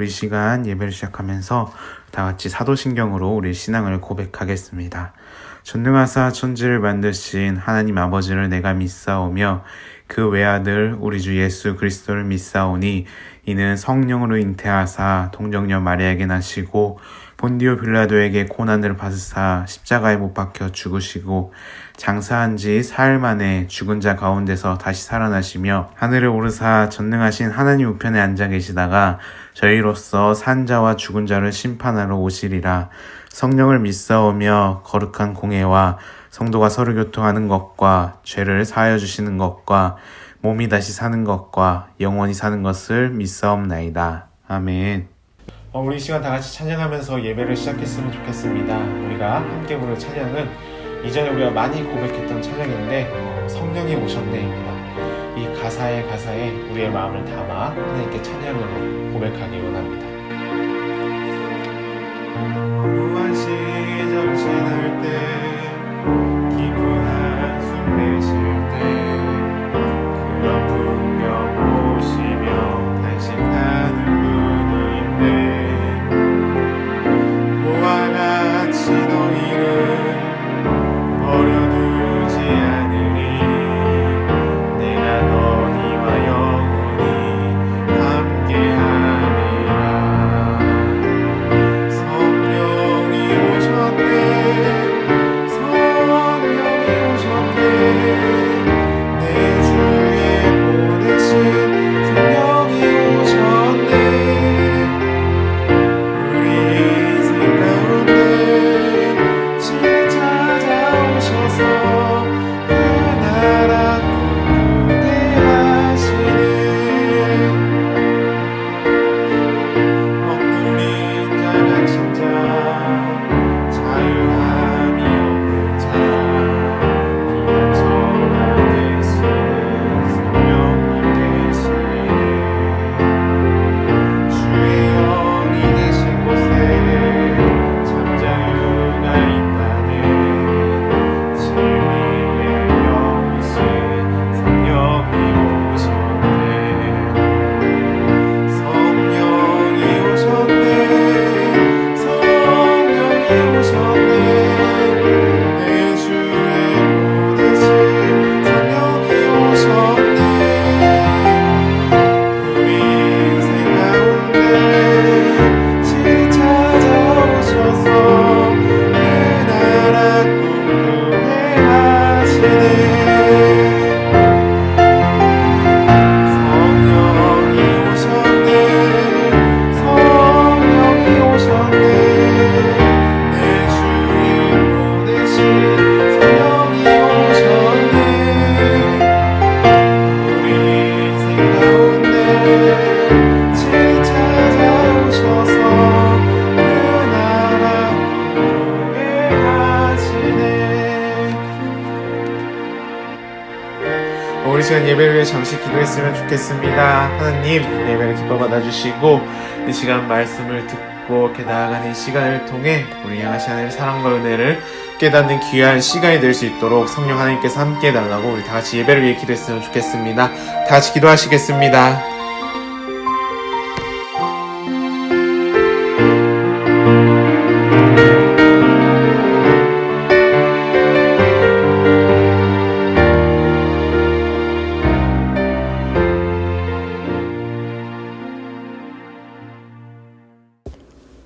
우리 시간 예배를 시작하면서 다 같이 사도신경으로 우리 신앙을 고백하겠습니다. 전능하사 천지를 만드신 하나님 아버지를 내가 믿사오며 그 외아들 우리 주 예수 그리스도를 믿사오니 이는 성령으로 잉태하사 동정녀 마리아에게 나시고 본디오 빌라도에게 고난을 받으사 십자가에 못 박혀 죽으시고 장사한 지 사흘 만에 죽은 자 가운데서 다시 살아나시며 하늘에 오르사 전능하신 하나님 우편에 앉아 계시다가 저희로서 산 자와 죽은 자를 심판하러 오시리라. 성령을 믿사오며 거룩한 공회와 성도가 서로 교통하는 것과 죄를 사하여 주시는 것과 몸이 다시 사는 것과 영원히 사는 것을 믿사옵나이다. 아멘. 우리 이 시간 다 같이 찬양하면서 예배를 시작했으면 좋겠습니다. 우리가 함께 부를 찬양은 이전에 우리가 많이 고백했던 찬양인데 성령이 오셨네입니다. 이 가사에 우리의 마음을 담아 하나님께 찬양으로 고백하기 원합니다. 무한 시절 지날 때 깊은 한숨 내쉴 때 그런 풍경 보시며 단식하는 분이 있네. 모와 같이 너희를 버려두지 않으리. 내가 너희와 영원히 함께하리라. 성령이 오셨네. 성령이 오셨네. 내 주에 보내신 성령이 오셨네. 우리 인생 가운데 찾아오셔서 그 나라 꿈꾸게 하시네. 억눌린 자 갇힌 자 자유함이 없는 자 비난처가 되시는 성령님 되시네. 주의 영이 계신 곳에 참 자유가 있다네. 진리의 영이신 성령이 오셨네. 성령이 오셨네. 성령이 오셨네. 내 주에 보내신 성령이 오셨네. 우리 인생 가운데 시 찾아오셔서 그 나라 꿈꾸게 하시네. 성령이 오셨네. 성령이 오셨네. 내 주에 보내신 성령이 오셨네. 우리 인생 가운데 시 찾아오셔서 그 나라 꿈꾸게 하시네. 우리 시간 예배를 위해 잠시 기도했으면 좋겠습니다. 하나님, 예배를 기뻐 받아주시고 이 시간 말씀을 듣고 이렇게 나아가는 이 시간을 통해 우리 향하신 하나님의 사랑과 은혜를 깨닫는 귀한 시간이 될 수 있도록 성령 하나님께서 함께 해달라고 우리 다 같이 예배를 위해 기도했으면 좋겠습니다. 다 같이 기도하시겠습니다.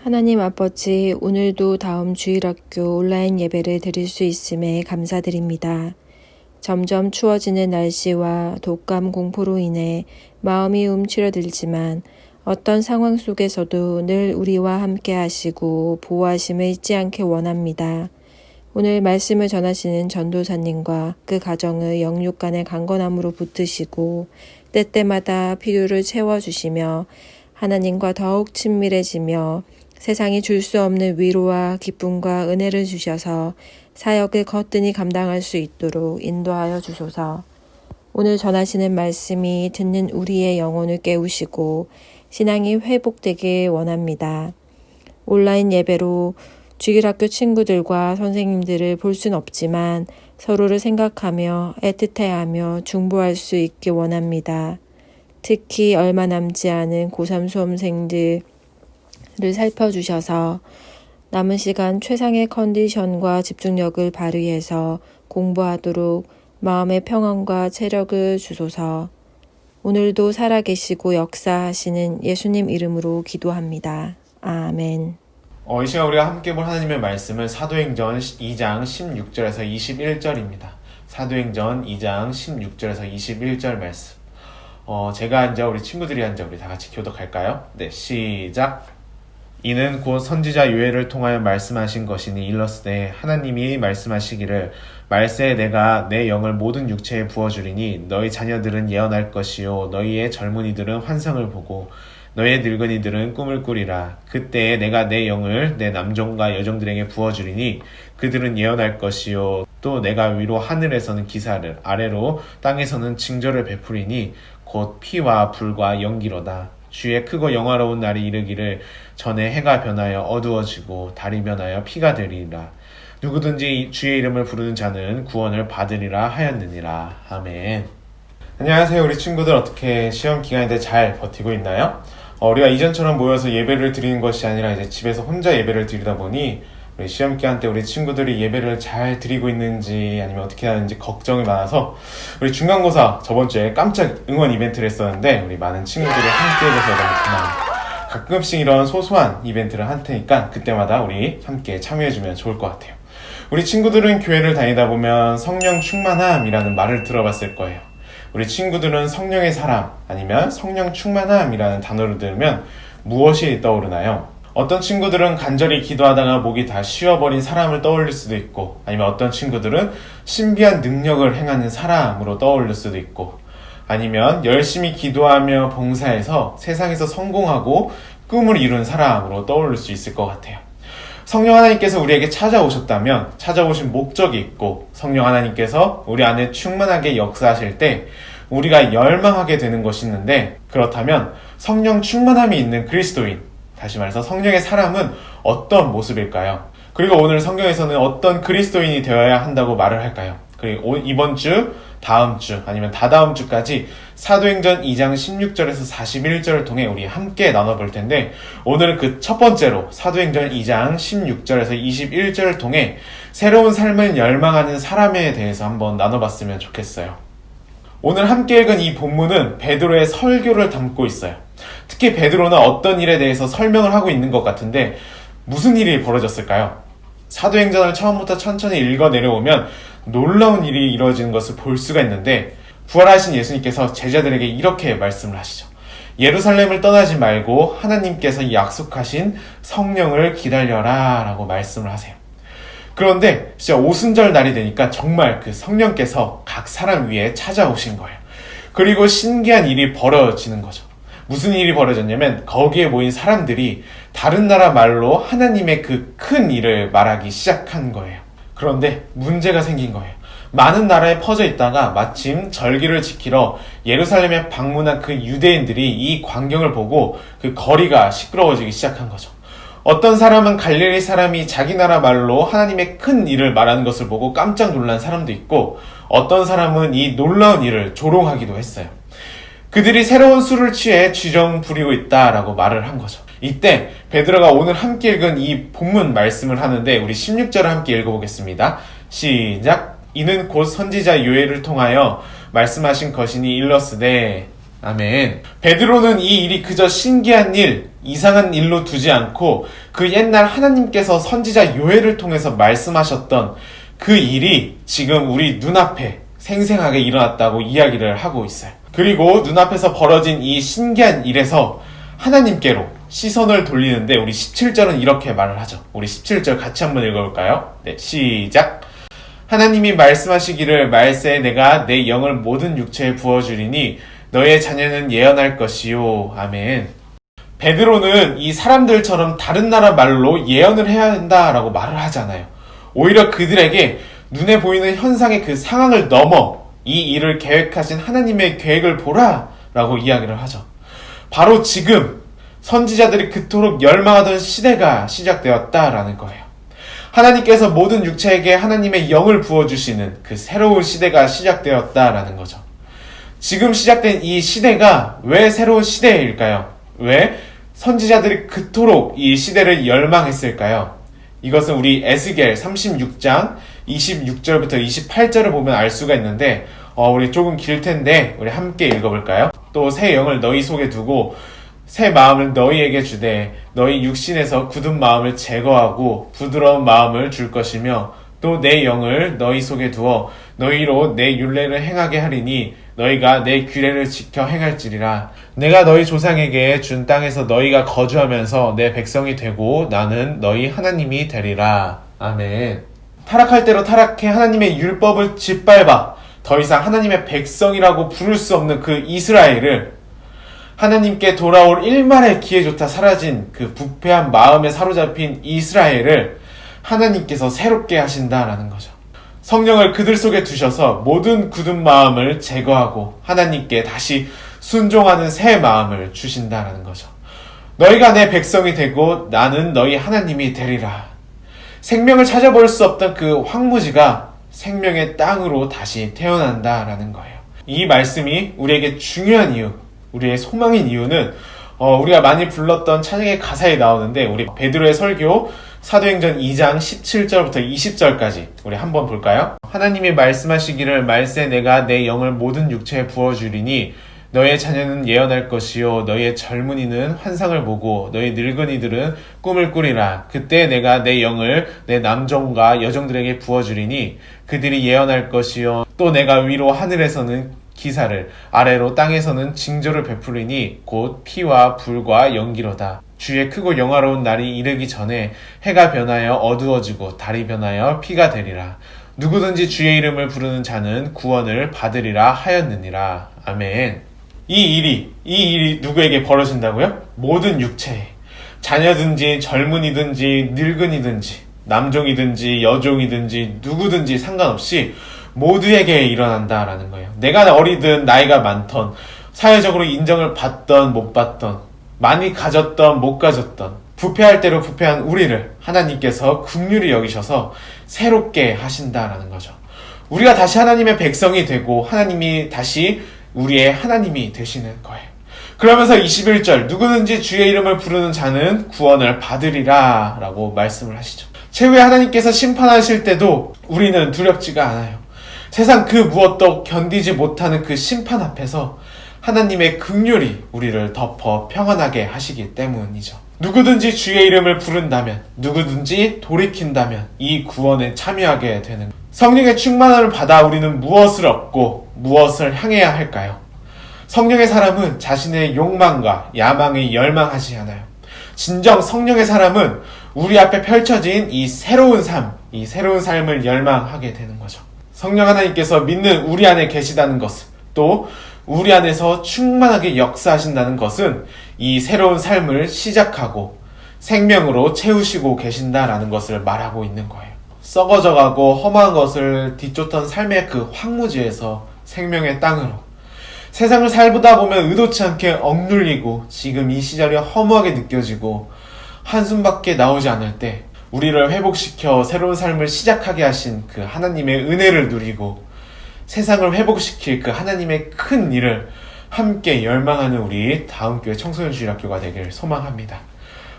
하나님 아버지, 오늘도 다음 주일학교 온라인 예배를 드릴 수 있음에 감사드립니다. 점점 추워지는 날씨와 독감 공포로 인해 마음이 움츠러들지만 어떤 상황 속에서도 늘 우리와 함께 하시고 보호하심을 잊지 않게 원합니다. 오늘 말씀을 전하시는 전도사님과 그 가정을 영육간의 강건함으로 붙드시고 때때마다 필요를 채워주시며 하나님과 더욱 친밀해지며 세상이 줄 수 없는 위로와 기쁨과 은혜를 주셔서 사역을 거뜬히 감당할 수 있도록 인도하여 주소서. 오늘 전하시는 말씀이 듣는 우리의 영혼을 깨우시고 신앙이 회복되길 원합니다. 온라인 예배로 주일학교 친구들과 선생님들을 볼 순 없지만 서로를 생각하며 애틋해하며 중보할 수 있길 원합니다. 특히 얼마 남지 않은 고3 수험생들, 살펴주셔서 남은 시간 최상의 컨디션과 집중력을 발휘해서 공부하도록 마음의 평안과 체력을 주소서. 오늘도 살아계시고 역사하시는 예수님 이름으로 기도합니다. 아멘. 이 시간 우리가 함께 볼 하나님의 말씀은 사도행전 2장 16절에서 21절입니다. 사도행전 2장 16절에서 21절 말씀. 제가 앉아 우리 친구들이 앉아 우리 다 같이 교독할까요? 네, 시작. 이는 곧 선지자 요엘을 통하여 말씀하신 것이니 일러스되 하나님이 말씀하시기를 말세에 내가 내 영을 모든 육체에 부어주리니 너희 자녀들은 예언할 것이요 너희의 젊은이들은 환상을 보고 너희의 늙은이들은 꿈을 꾸리라. 그때에 내가 내 영을 내 남종과 여종들에게 부어주리니 그들은 예언할 것이요 또 내가 위로 하늘에서는 기사를 아래로 땅에서는 징조를 베푸리니 곧 피와 불과 연기로다. 주의 크고 영화로운 날이 이르기를 전에 해가 변하여 어두워지고 달이 변하여 피가 되리라. 누구든지 주의 이름을 부르는 자는 구원을 받으리라 하였느니라. 아멘. 안녕하세요. 우리 친구들 어떻게 시험 기간인데 잘 버티고 있나요? 우리가 이전처럼 모여서 예배를 드리는 것이 아니라 이제 집에서 혼자 예배를 드리다 보니 우리 시험 기간 때 우리 친구들이 예배를 잘 드리고 있는지 아니면 어떻게 하는지 걱정이 많아서 우리 중간고사 저번 주에 깜짝 응원 이벤트를 했었는데 우리 많은 친구들이 함께 해줘서 너무 고마워요. 가끔씩 이런 소소한 이벤트를 할 테니까 그때마다 우리 함께 참여해주면 좋을 것 같아요. 우리 친구들은 교회를 다니다 보면 성령 충만함이라는 말을 들어봤을 거예요. 우리 친구들은 성령의 사람 아니면 성령 충만함이라는 단어를 들으면 무엇이 떠오르나요? 어떤 친구들은 간절히 기도하다가 목이 다 쉬어버린 사람을 떠올릴 수도 있고 아니면 어떤 친구들은 신비한 능력을 행하는 사람으로 떠올릴 수도 있고 아니면 열심히 기도하며 봉사해서 세상에서 성공하고 꿈을 이룬 사람으로 떠올릴 수 있을 것 같아요. 성령 하나님께서 우리에게 찾아오셨다면 찾아오신 목적이 있고 성령 하나님께서 우리 안에 충만하게 역사하실 때 우리가 열망하게 되는 것이 있는데 그렇다면 성령 충만함이 있는 그리스도인 다시 말해서 성령의 사람은 어떤 모습일까요? 그리고 오늘 성경에서는 어떤 그리스도인이 되어야 한다고 말을 할까요? 그리고 이번 주, 다음 주, 아니면 다다음 주까지 사도행전 2장 16절에서 41절을 통해 우리 함께 나눠볼 텐데 오늘은 그 첫 번째로 사도행전 2장 16절에서 21절을 통해 새로운 삶을 열망하는 사람에 대해서 한번 나눠봤으면 좋겠어요. 오늘 함께 읽은 이 본문은 베드로의 설교를 담고 있어요. 특히 베드로는 어떤 일에 대해서 설명을 하고 있는 것 같은데 무슨 일이 벌어졌을까요? 사도행전을 처음부터 천천히 읽어 내려오면 놀라운 일이 이루어지는 것을 볼 수가 있는데 부활하신 예수님께서 제자들에게 이렇게 말씀을 하시죠. 예루살렘을 떠나지 말고 하나님께서 약속하신 성령을 기다려라 라고 말씀을 하세요. 그런데 진짜 오순절 날이 되니까 정말 그 성령께서 각 사람 위에 찾아오신 거예요. 그리고 신기한 일이 벌어지는 거죠. 무슨 일이 벌어졌냐면 거기에 모인 사람들이 다른 나라 말로 하나님의 그 큰 일을 말하기 시작한 거예요. 그런데 문제가 생긴 거예요. 많은 나라에 퍼져 있다가 마침 절기를 지키러 예루살렘에 방문한 그 유대인들이 이 광경을 보고 그 거리가 시끄러워지기 시작한 거죠. 어떤 사람은 갈릴리 사람이 자기 나라 말로 하나님의 큰 일을 말하는 것을 보고 깜짝 놀란 사람도 있고 어떤 사람은 이 놀라운 일을 조롱하기도 했어요. 그들이 새로운 술을 취해 쥐정 부리고 있다라고 말을 한 거죠. 이때 베드로가 오늘 함께 읽은 이 본문 말씀을 하는데 우리 16절을 함께 읽어보겠습니다. 시작. 이는 곧 선지자 요엘을 통하여 말씀하신 것이니 일러스되 아멘. 베드로는 이 일이 그저 신기한 일, 이상한 일로 두지 않고 그 옛날 하나님께서 선지자 요엘을 통해서 말씀하셨던 그 일이 지금 우리 눈앞에 생생하게 일어났다고 이야기를 하고 있어요. 그리고 눈앞에서 벌어진 이 신기한 일에서 하나님께로 시선을 돌리는데 우리 17절은 이렇게 말을 하죠. 우리 17절 같이 한번 읽어볼까요? 네, 시작. 하나님이 말씀하시기를 말세에 내가 내 영을 모든 육체에 부어주리니 너의 자녀는 예언할 것이요. 아멘. 베드로는 이 사람들처럼 다른 나라 말로 예언을 해야 한다라고 말을 하잖아요. 오히려 그들에게 눈에 보이는 현상의 그 상황을 넘어 이 일을 계획하신 하나님의 계획을 보라 라고 이야기를 하죠. 바로 지금 선지자들이 그토록 열망하던 시대가 시작되었다라는 거예요. 하나님께서 모든 육체에게 하나님의 영을 부어주시는 그 새로운 시대가 시작되었다라는 거죠. 지금 시작된 이 시대가 왜 새로운 시대일까요? 왜 선지자들이 그토록 이 시대를 열망했을까요? 이것은 우리 에스겔 36장 26절부터 28절을 보면 알 수가 있는데 우리 조금 길 텐데 우리 함께 읽어볼까요? 또 새 영을 너희 속에 두고 새 마음을 너희에게 주되 너희 육신에서 굳은 마음을 제거하고 부드러운 마음을 줄 것이며 또 내 영을 너희 속에 두어 너희로 내 율례를 행하게 하리니 너희가 내 규례를 지켜 행할지리라. 내가 너희 조상에게 준 땅에서 너희가 거주하면서 내 백성이 되고 나는 너희 하나님이 되리라. 아멘. 타락할 대로 타락해 하나님의 율법을 짓밟아 더 이상 하나님의 백성이라고 부를 수 없는 그 이스라엘을 하나님께 돌아올 일말의 기회조차 사라진 그 부패한 마음에 사로잡힌 이스라엘을 하나님께서 새롭게 하신다라는 거죠. 성령을 그들 속에 두셔서 모든 굳은 마음을 제거하고 하나님께 다시 순종하는 새 마음을 주신다라는 거죠. 너희가 내 백성이 되고 나는 너희 하나님이 되리라. 생명을 찾아볼 수 없던 그 황무지가 생명의 땅으로 다시 태어난다라는 거예요. 이 말씀이 우리에게 중요한 이유, 우리의 소망인 이유는 우리가 많이 불렀던 찬양의 가사에 나오는데 우리 베드로의 설교 사도행전 2장 17절부터 20절까지 우리 한번 볼까요? 하나님이 말씀하시기를 말세 내가 내 영을 모든 육체에 부어주리니 너의 자녀는 예언할 것이요 너의 젊은이는 환상을 보고 너의 늙은이들은 꿈을 꾸리라. 그때 내가 내 영을 내 남종과 여종들에게 부어주리니 그들이 예언할 것이요 또 내가 위로 하늘에서는 기사를 아래로 땅에서는 징조를 베풀리니 곧 피와 불과 연기로다. 주의 크고 영화로운 날이 이르기 전에 해가 변하여 어두워지고 달이 변하여 피가 되리라. 누구든지 주의 이름을 부르는 자는 구원을 받으리라 하였느니라. 아멘. 이 일이 누구에게 벌어진다고요? 모든 육체에. 자녀든지 젊은이든지 늙은이든지 남종이든지 여종이든지 누구든지 상관없이 모두에게 일어난다라는 거예요. 내가 어리든 나이가 많던 사회적으로 인정을 받던 못 받던 많이 가졌던 못 가졌던 부패할 대로 부패한 우리를 하나님께서 긍휼히 여기셔서 새롭게 하신다라는 거죠. 우리가 다시 하나님의 백성이 되고 하나님이 다시 우리의 하나님이 되시는 거예요. 그러면서 21절 누구든지 주의 이름을 부르는 자는 구원을 받으리라 라고 말씀을 하시죠. 최후에 하나님께서 심판하실 때도 우리는 두렵지가 않아요. 세상 그 무엇도 견디지 못하는 그 심판 앞에서 하나님의 긍휼이 우리를 덮어 평안하게 하시기 때문이죠. 누구든지 주의 이름을 부른다면, 누구든지 돌이킨다면 이 구원에 참여하게 되는 거예요. 성령의 충만함을 받아 우리는 무엇을 얻고 무엇을 향해야 할까요? 성령의 사람은 자신의 욕망과 야망에 열망하지 않아요. 진정 성령의 사람은 우리 앞에 펼쳐진 이 새로운 삶을 열망하게 되는 거죠. 성령 하나님께서 믿는 우리 안에 계시다는 것은 또 우리 안에서 충만하게 역사하신다는 것은 이 새로운 삶을 시작하고 생명으로 채우시고 계신다라는 것을 말하고 있는 거예요. 썩어져가고 험한 것을 뒤쫓던 삶의 그 황무지에서 생명의 땅으로 세상을 살다 보면 의도치 않게 억눌리고 지금 이 시절이 허무하게 느껴지고 한숨밖에 나오지 않을 때 우리를 회복시켜 새로운 삶을 시작하게 하신 그 하나님의 은혜를 누리고 세상을 회복시킬 그 하나님의 큰 일을 함께 열망하는 우리 다음교회 청소년 주일학교가 되기를 소망합니다.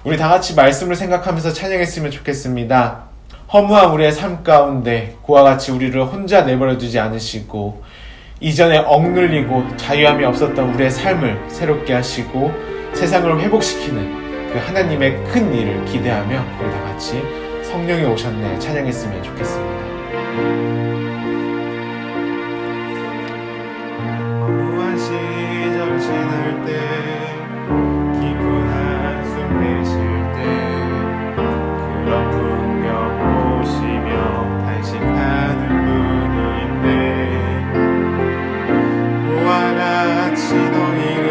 우리 다 같이 말씀을 생각하면서 찬양했으면 좋겠습니다. 허무한 우리의 삶 가운데 그와 같이 우리를 혼자 내버려 두지 않으시고 이전에 억눌리고 자유함이 없었던 우리의 삶을 새롭게 하시고 세상을 회복시키는 그 하나님의 큰 일을 기대하며 우리 다 같이 성령이 오셨네 찬양했으면 좋겠습니다. 허무한 시절 지날 때 깊은 한숨 내쉴 때 그런 풍경 보시며 탄식하는 분이 있네. 그와 같이 너희를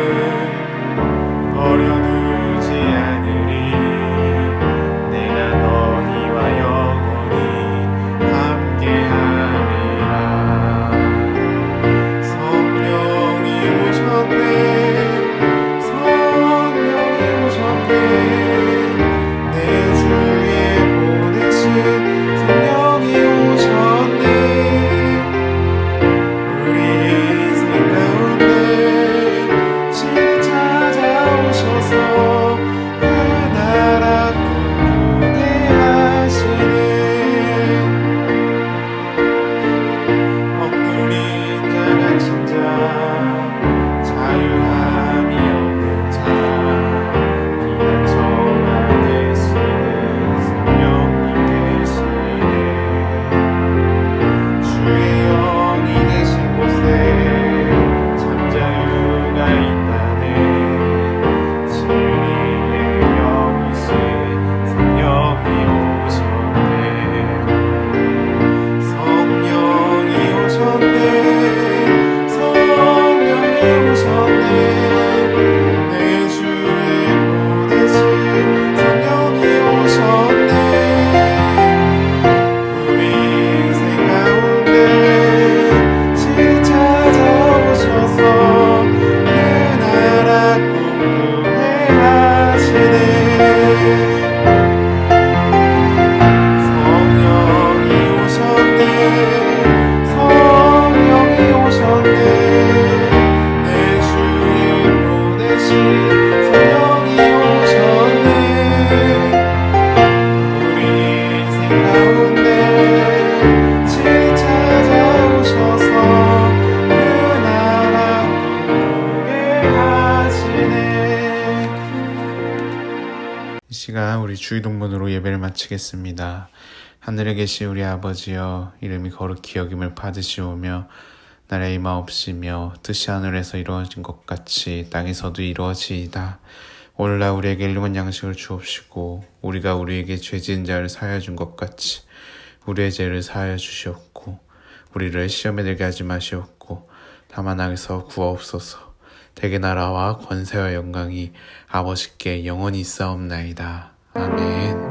버려두지 않으리. 내가 너희와 영원히 함께하리라. 이 시간 우리 주의동문으로 예배를 마치겠습니다. 하늘에 계신 우리 아버지여, 이름이 거룩히 여김을 받으시오며 나라의 임하옵시며 뜻이 하늘에서 이루어진 것 같이 땅에서도 이루어지이다. 오늘날 우리에게 일용할 양식을 주옵시고 우리가 우리에게 죄 지은 자를 사하여 준 것 같이 우리의 죄를 사하여 주시옵고 우리를 시험에 들게 하지 마시옵고 다만 악에서 구하옵소서. 대개 나라와 권세와 영광이 아버지께 영원히 있사옵나이다. 아멘.